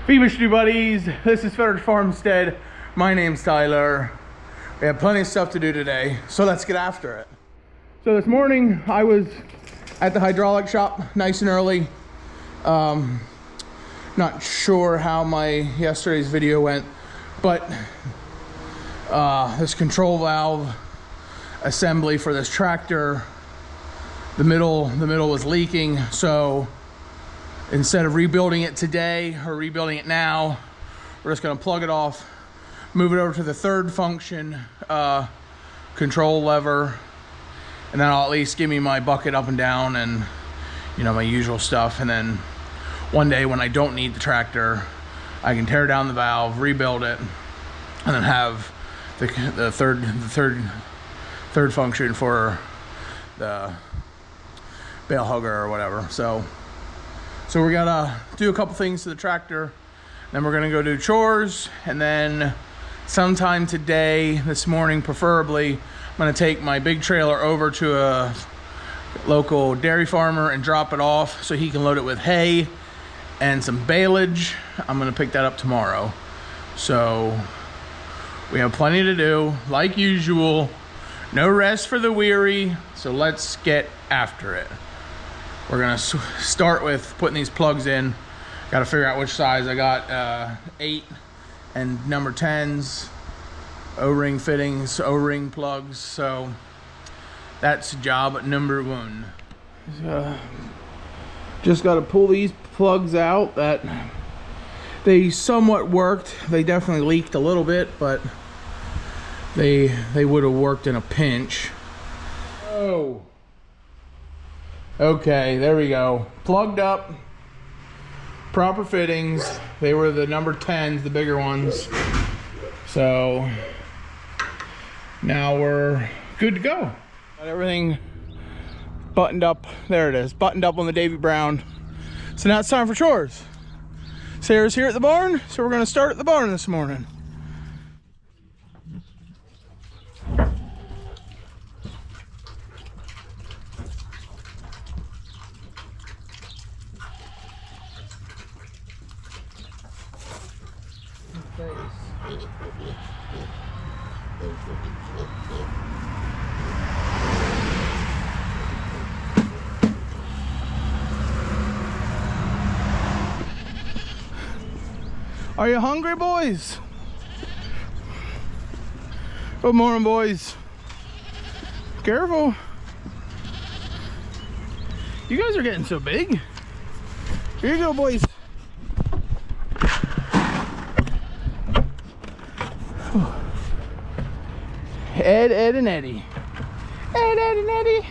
Beavish buddies, this is Federal Farmstead. My name's Tyler. We have plenty of stuff to do today, so let's get after it. So this morning I was at the hydraulic shop nice and early. Not sure how my yesterday's video went, but this control valve assembly for this tractor, the middle was leaking, so instead of rebuilding it today or rebuilding it now, we're just going to plug it off, move it over to the third function control lever, and then I'll at least give me my bucket up and down and, you know, my usual stuff. And then one day when I don't need the tractor, I can tear down the valve, rebuild it, and then have the third function for the bale hugger or whatever. So we're gonna do a couple things to the tractor, then we're gonna go do chores, and then sometime today, this morning preferably, I'm gonna take my big trailer over to a local dairy farmer and drop it off so he can load it with hay and some baleage. I'm gonna pick that up tomorrow. So we have plenty to do, like usual. No rest for the weary, so let's get after it. We're gonna start with putting these plugs in. Got to figure out which size. I got 8 and number 10s, O-ring fittings, O-ring plugs. So that's job number 1. Just got to pull these plugs out. That they somewhat worked. They definitely leaked a little bit, but they would have worked in a pinch. Oh. Okay, there we go. Plugged up, proper fittings. They were the number 10s, the bigger ones. So now we're good to go. Got everything buttoned up. There it is, buttoned up on the Davy Brown. So now it's time for chores. Sarah's here at the barn, so we're gonna start at the barn this morning. Are you hungry, boys? Good morning, boys. Careful. You guys are getting so big. Here you go, boys. Ed, and Eddie. Ed, and Eddie.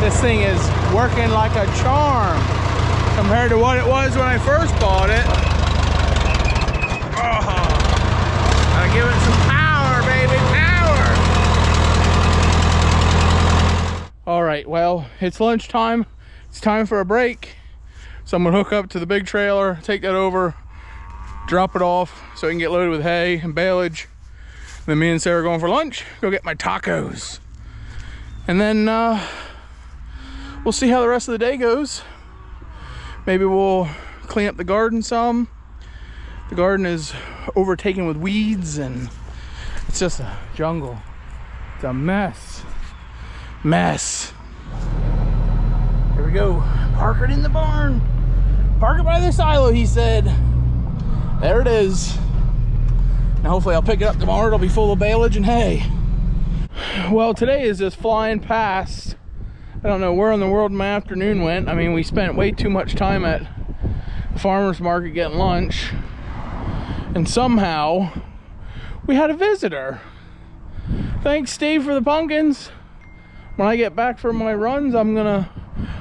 This thing is working like a charm compared to what it was when I first bought it. Oh, gotta give it some power, baby, power. All right, well, it's lunchtime. It's time for a break. So I'm gonna hook up to the big trailer, take that over, drop it off so it can get loaded with hay and baleage. Then me and Sarah are going for lunch, go get my tacos. And then we'll see how the rest of the day goes. Maybe we'll clean up the garden some. The garden is overtaken with weeds and it's just a jungle. It's a mess. Here we go. Park it in the barn. Park it by the silo, he said. There it is. Now hopefully I'll pick it up tomorrow. It'll be full of baleage and hay. Well, today is just flying past. I don't know where in the world my afternoon went. I mean, we spent way too much time at the farmer's market getting lunch. And somehow we had a visitor. Thanks, Steve, for the pumpkins. When I get back from my runs, I'm gonna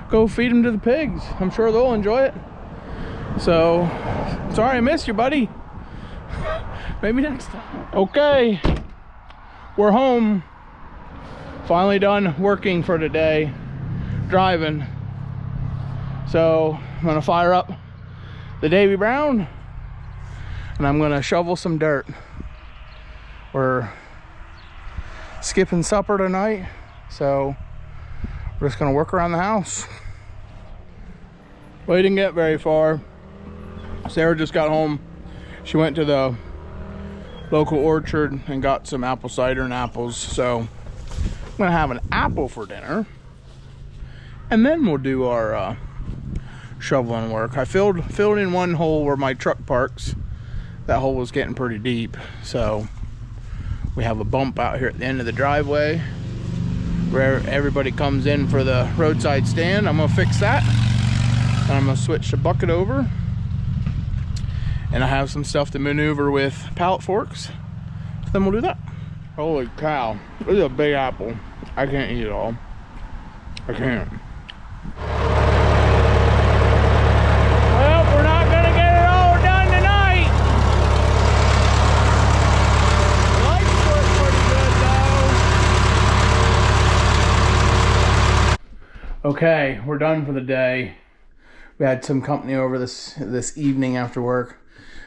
go feed them to the pigs. I'm sure they'll enjoy it. So, sorry I missed you, buddy. Maybe next time. Okay, we're home. Finally done working for today, driving. So I'm gonna fire up the Davy Brown and I'm gonna shovel some dirt. We're skipping supper tonight, so we're just gonna work around the house. We didn't get very far. Sarah just got home. She went to the local orchard and got some apple cider and apples. So I'm gonna have an apple for dinner, and then we'll do our shoveling work. I filled in one hole where my truck parks. That hole was getting pretty deep, so we have a bump out here at the end of the driveway where everybody comes in for the roadside stand. I'm gonna fix that, and I'm gonna switch the bucket over, and I have some stuff to maneuver with pallet forks. So then we'll do that. Holy cow, this is a big apple. I can't eat it all. I can't. Well, we're not gonna get it all done tonight. Lights work pretty good though. Okay, we're done for the day. We had some company over this evening after work,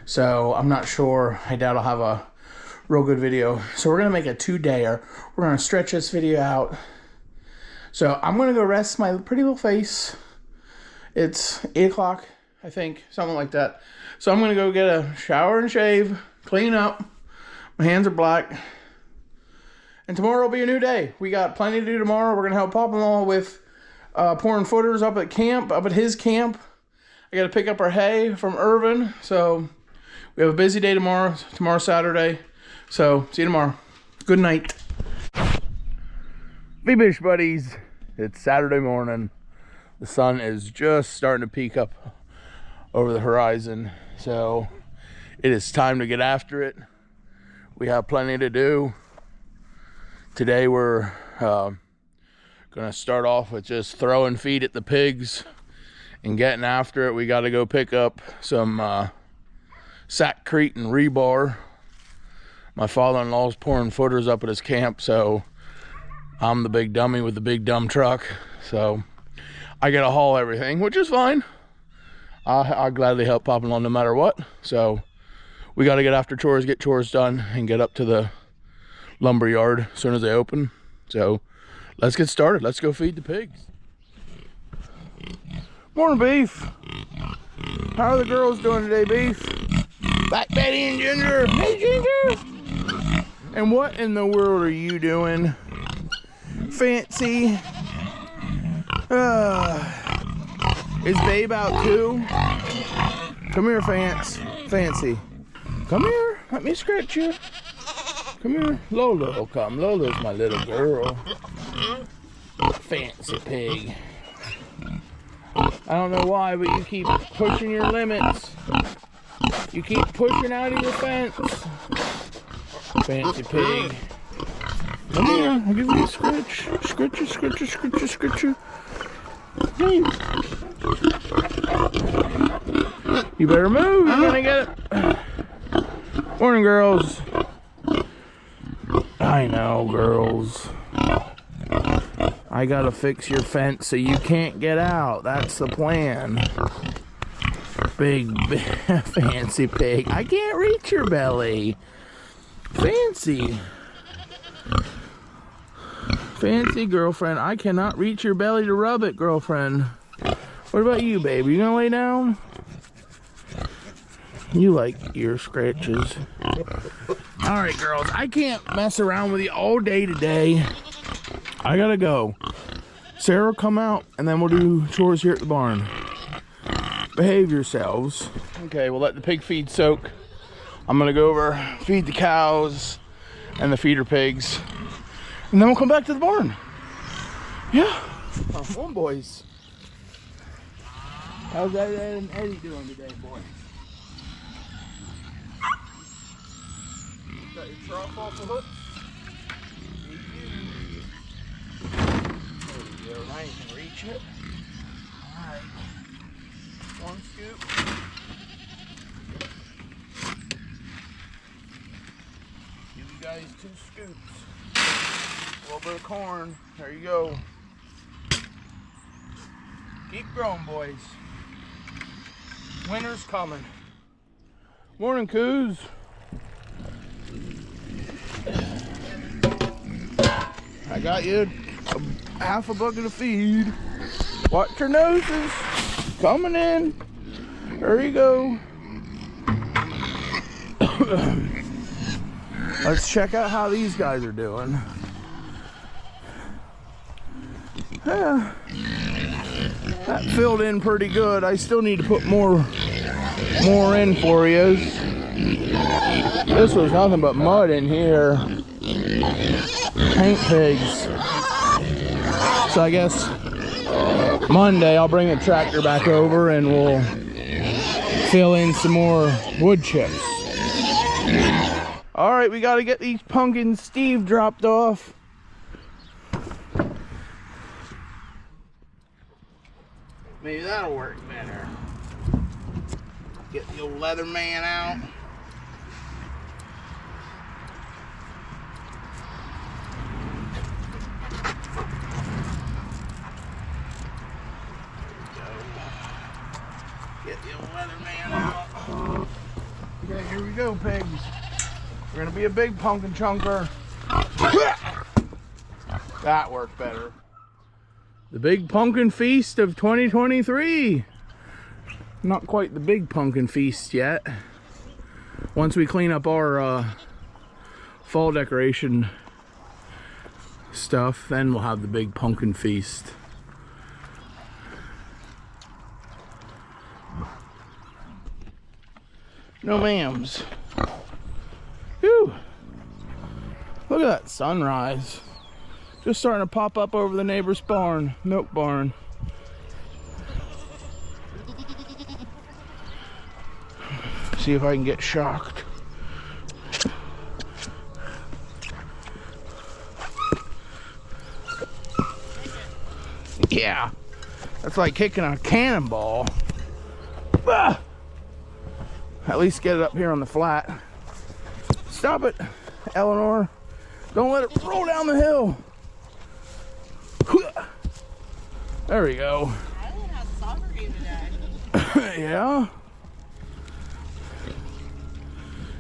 so I'm not sure. I doubt I'll have a real good video. So we're gonna make a 2-dayer. We're gonna stretch this video out. So I'm gonna go rest my pretty little face. It's 8 o'clock, I think, something like that. So I'm gonna go get a shower and shave, clean up. My hands are black. And tomorrow will be a new day. We got plenty to do tomorrow. We're gonna help Papa with pouring footers up at his camp. I gotta pick up our hay from Irvin. So we have a busy day tomorrow. Tomorrow's Saturday. So see you tomorrow. Good night. Hey Bish buddies, it's Saturday morning. The sun is just starting to peek up over the horizon. So it is time to get after it. We have plenty to do. Today we're gonna start off with just throwing feed at the pigs and getting after it. We gotta go pick up some sackcrete and rebar. My father-in-law's pouring footers up at his camp, so I'm the big dummy with the big dumb truck. So I gotta haul everything, which is fine. I'll gladly help Papa-in-law no matter what. So we gotta get after chores, get chores done, and get up to the lumber yard as soon as they open. So let's get started. Let's go feed the pigs. Morning, Beef. How are the girls doing today, Beef? Black Betty and Ginger. Hey, Ginger. And what in the world are you doing? Fancy. Is Babe out too? Come here, Fancy. Come here. Let me scratch you. Come here. Lola will come. Lola's my little girl. Fancy pig. I don't know why, but you keep pushing your limits. You keep pushing out of your fence. Fancy pig. Come here, I'll give you a scratch. Scratch you. Hey. You better move, you're gonna get it. Morning, girls. I know, girls. I gotta fix your fence so you can't get out. That's the plan. Big fancy pig. I can't reach your belly. Fancy girlfriend. I cannot reach your belly to rub it, girlfriend. What about you, baby? You gonna lay down? You like ear scratches. Alright, girls. I can't mess around with you all day today. I gotta go Sarah will come out, and then we'll do chores here at the barn. Behave yourselves. Okay, we'll let the pig feed soak. I'm gonna go over, feed the cows and the feeder pigs, and then we'll come back to the barn. Yeah. Come on, boys. How's that Ed and Eddie doing today, boys? Got your trough off the hook? There you go. Now you can reach it. Alright. One scoop. Give you guys 2 scoops. A little bit of corn. There you go. Keep growing, boys. Winter's coming. Morning, coos. I got you half a bucket of feed. Watch your noses. Coming in. There you go. Let's check out how these guys are doing. Yeah, that filled in pretty good. I still need to put more in for you. This was nothing but mud in here. Paint pigs. So I guess Monday I'll bring the tractor back over and we'll fill in some more wood chips. All right, we got to get these pumpkins Steve dropped off. Maybe that'll work better. Get the old leather man out. Get the old leather man out. Okay, here we go, pigs. We're gonna be a big pumpkin chunker. That worked better. The big pumpkin feast of 2023. Not quite the big pumpkin feast yet. Once we clean up our fall decoration stuff, then we'll have the big pumpkin feast. No ma'ams. Whew. Look at that sunrise. Just starting to pop up over the neighbor's barn, milk barn. See if I can get shocked. Yeah, that's like kicking a cannonball. Ah! At least get it up here on the flat. Stop it, Eleanor. Don't let it roll down the hill. There we go. Island has a soccer game today. Yeah.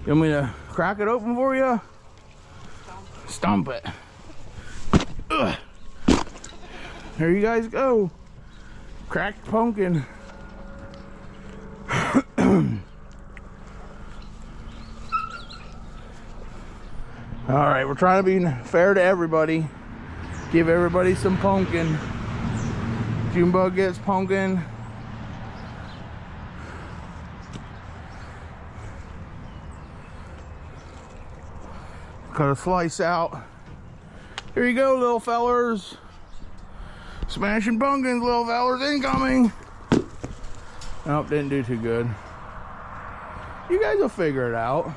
You want me to crack it open for you? Stomp it. Ugh. There you guys go. Cracked pumpkin. All right, we're trying to be fair to everybody. Give everybody some pumpkin. Junebug gets pumpkin. Cut a slice out. Here you go, little fellers. Smashing pumpkins, little fellers, incoming. Nope, didn't do too good. You guys will figure it out.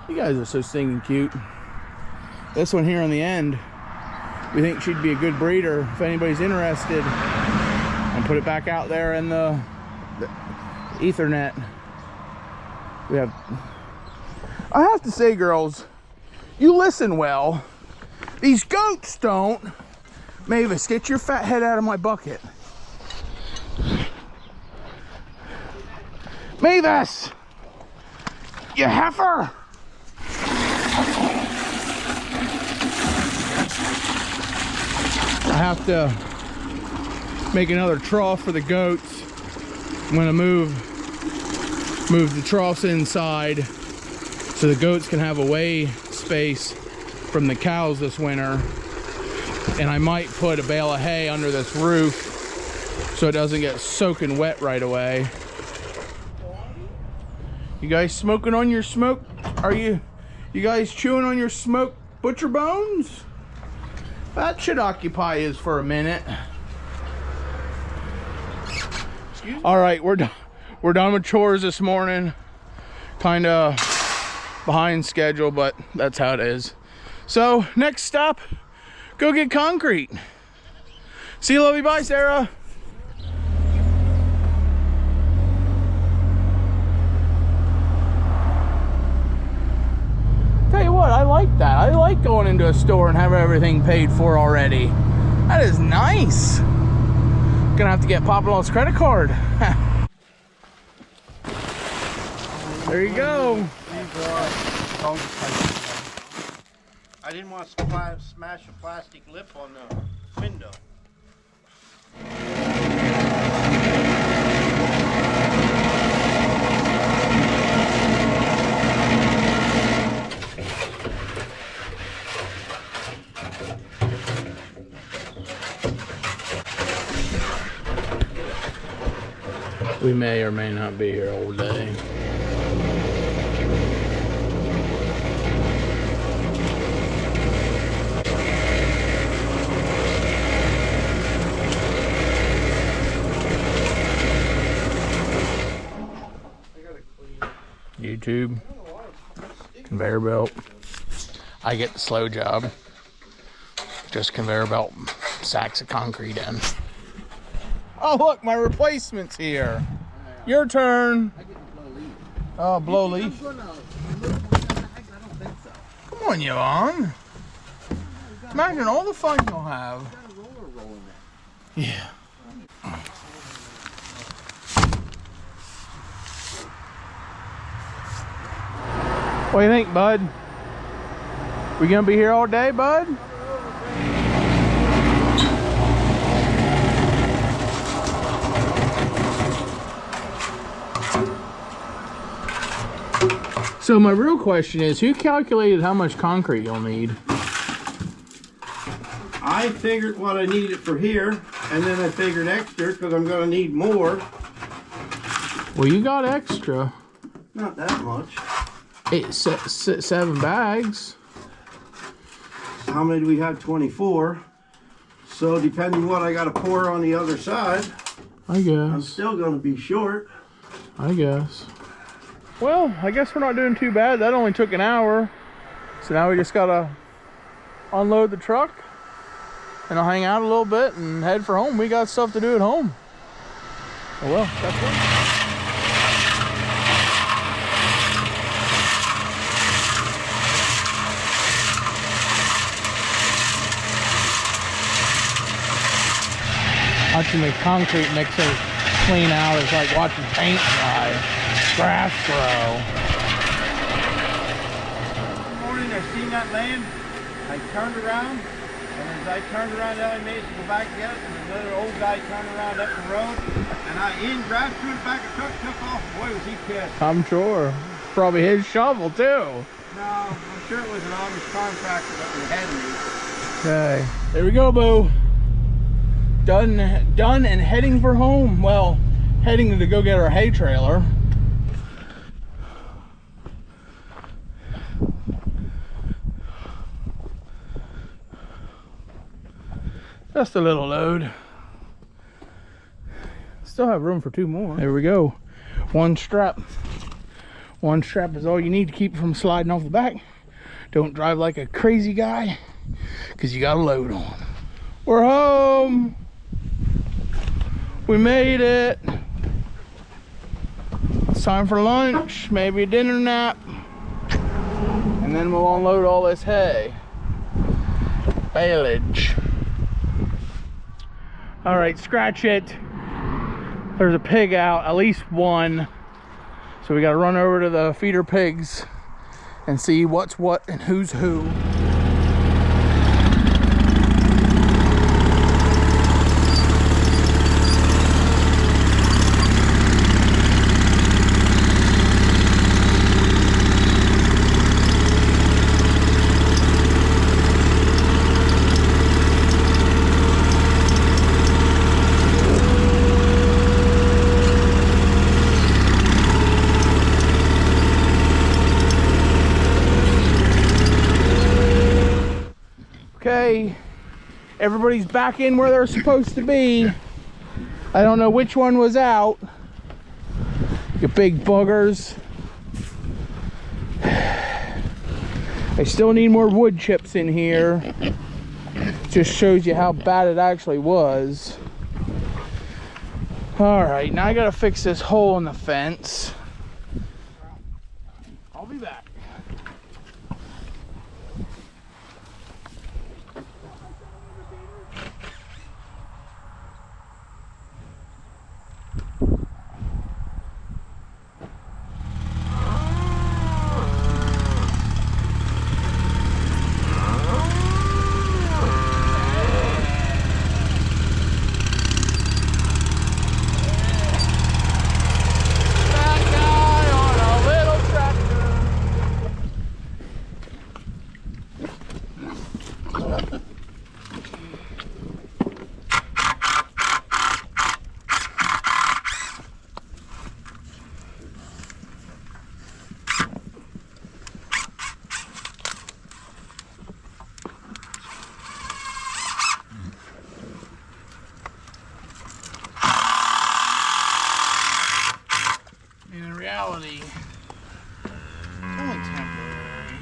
You guys are so stinking cute. This one here on the end, we think she'd be a good breeder if anybody's interested. And put it back out there in the Ethernet. We have, I have to say, girls, you listen well. These goats don't. Mavis, get your fat head out of my bucket. Mavis! You heifer! I have to make another trough for the goats. I'm gonna move the troughs inside so the goats can have away space from the cows this winter. And I might put a bale of hay under this roof so it doesn't get soaking wet right away. You guys smoking on your smoke? Are you guys chewing on your smoked butcher bones? That should occupy us for a minute. All right, we're done with chores this morning. Kind of behind schedule, but that's how it is. So next stop, go get concrete. See you, lovey. Bye, Sarah. Tell you what, I like that. I like going into a store and having everything paid for already. That is nice. Gonna have to get Papalot's credit card. There you go. I didn't want to smash a plastic lip on the window. We may or may not be here all day. YouTube, conveyor belt. I get the slow job. Just conveyor belt, sacks of concrete in. Oh look, my replacement's here. Your turn. Oh, blow leaf. Come on, Yvonne. Imagine all the fun you'll have. Yeah. What do you think, bud? We gonna be here all day, bud? So my real question is, who calculated how much concrete you'll need? I figured what I needed for here, and then I figured extra because I'm going to need more. Well, you got extra. Not that much. 7 bags. How many do we have? 24. So depending what I got to pour on the other side, I guess. I'm still going to be short. I guess. Well, I guess we're not doing too bad. That only took an hour. So now we just gotta unload the truck and I'll hang out a little bit and head for home. We got stuff to do at home. Oh well, that's it. Watching the concrete mixer clean out is like watching paint dry. Grass grow. One morning I seen that land, I turned around, and as I turned around, I made to go back get it, and another old guy turned around up the road, and I grabbed through the back of the truck, took off. Boy, was he pissed. I'm sure. Probably his shovel too. No, I'm sure it was an Amish contractor that was ahead of me. Okay, there we go, boo. Done and heading for home. Well, heading to go get our hay trailer. Just a little load. Still have room for 2 more. There we go. One strap. One strap is all you need to keep from sliding off the back. Don't drive like a crazy guy, because you got a load on. We're home. We made it. It's time for lunch, maybe a dinner nap. And then we'll unload all this hay. Baleage. All right, scratch it. There's a pig out, at least one. So we gotta run over to the feeder pigs and see what's what and who's who. Everybody's back in where they're supposed to be. I don't know which one was out. You big buggers. I still need more wood chips in here. Just shows you how bad it actually was. Alright, now I gotta fix this hole in the fence. I'll be back. In reality, it's only temporary.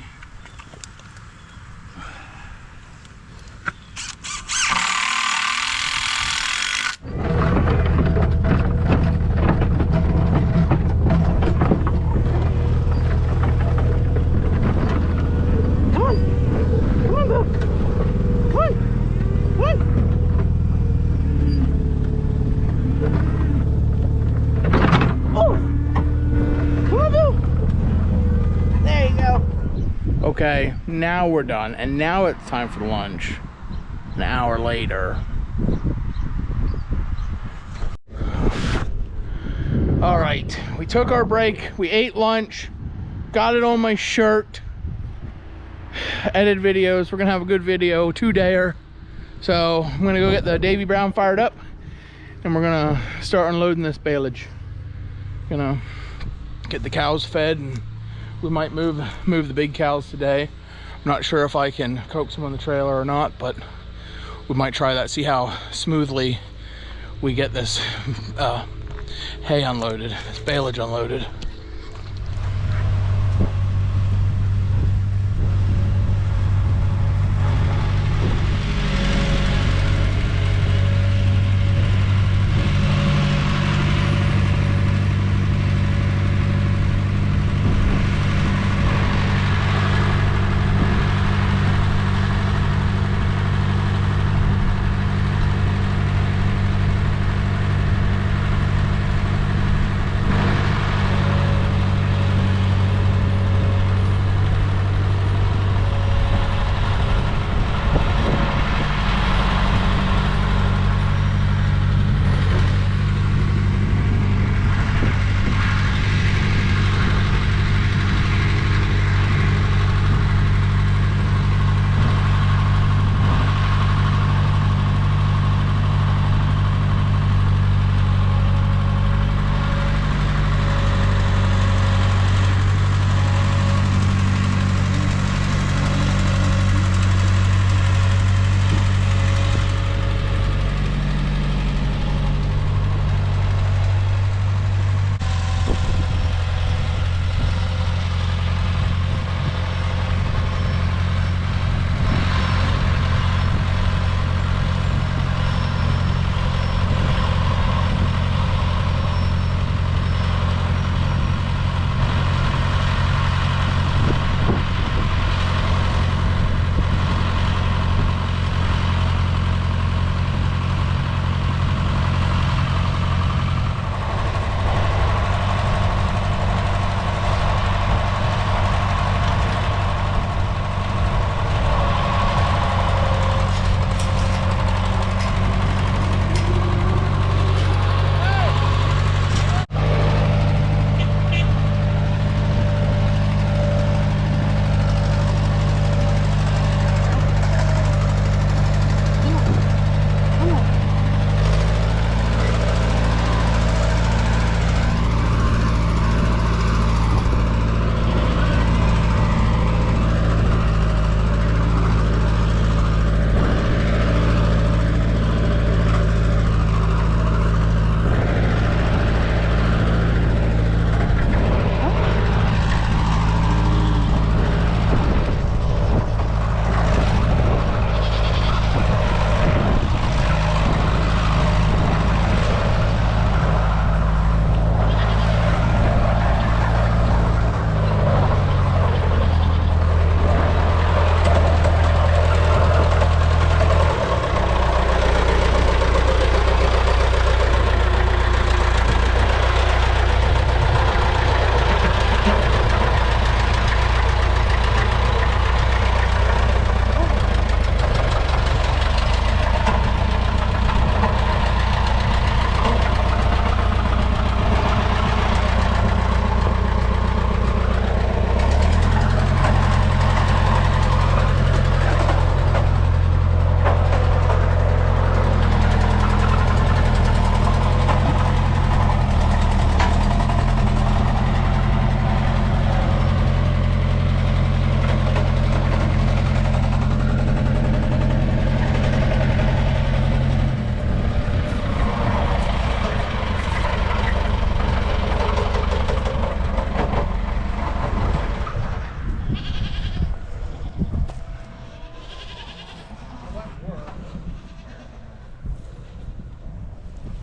Come on! Come on, Bill! Come on! Come on! Oh! There you go. Okay, now we're done, and now it's time for lunch. An hour later. All right, we took our break, we ate lunch, got it on my shirt, edit videos. We're gonna have a good video, 2-dayer. So I'm gonna go get the Davy Brown fired up, and we're gonna start unloading this baleage. Gonna get the cows fed, and we might move the big cows today. I'm not sure if I can coax them on the trailer or not, but we might try that, see how smoothly we get this hay unloaded, this baleage unloaded.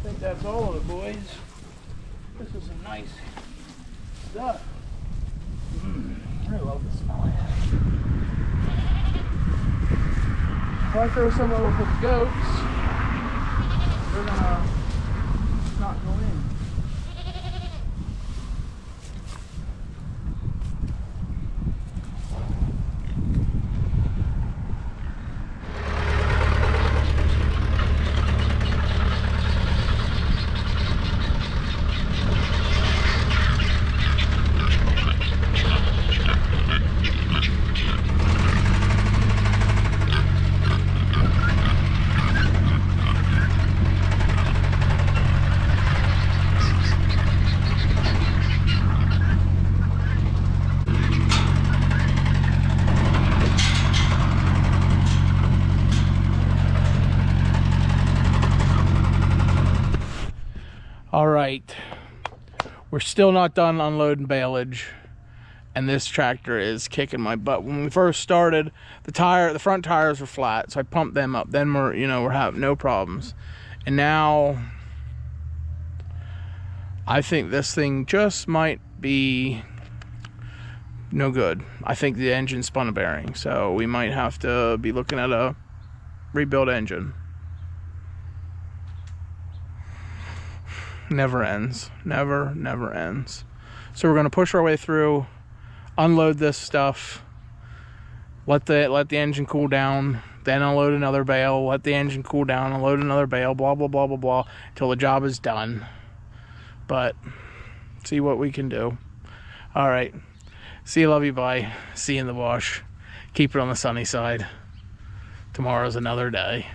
I think that's all of it, boys. This is some nice stuff. I love the smell of it. If I throw some over for the goats, they're gonna not go in. All right, we're still not done unloading baleage, and this tractor is kicking my butt. When we first started, the front tires were flat, so I pumped them up. Then we're having no problems, and now I think this thing just might be no good. I think the engine spun a bearing, so we might have to be looking at a rebuild engine. Never ends. Never ends. So we're gonna push our way through, unload this stuff, let the engine cool down, then unload another bale, let the engine cool down, unload another bale, blah blah blah blah blah, until the job is done. But see what we can do. All right. See you, love you, bye. See you in the wash. Keep it on the sunny side. Tomorrow's another day.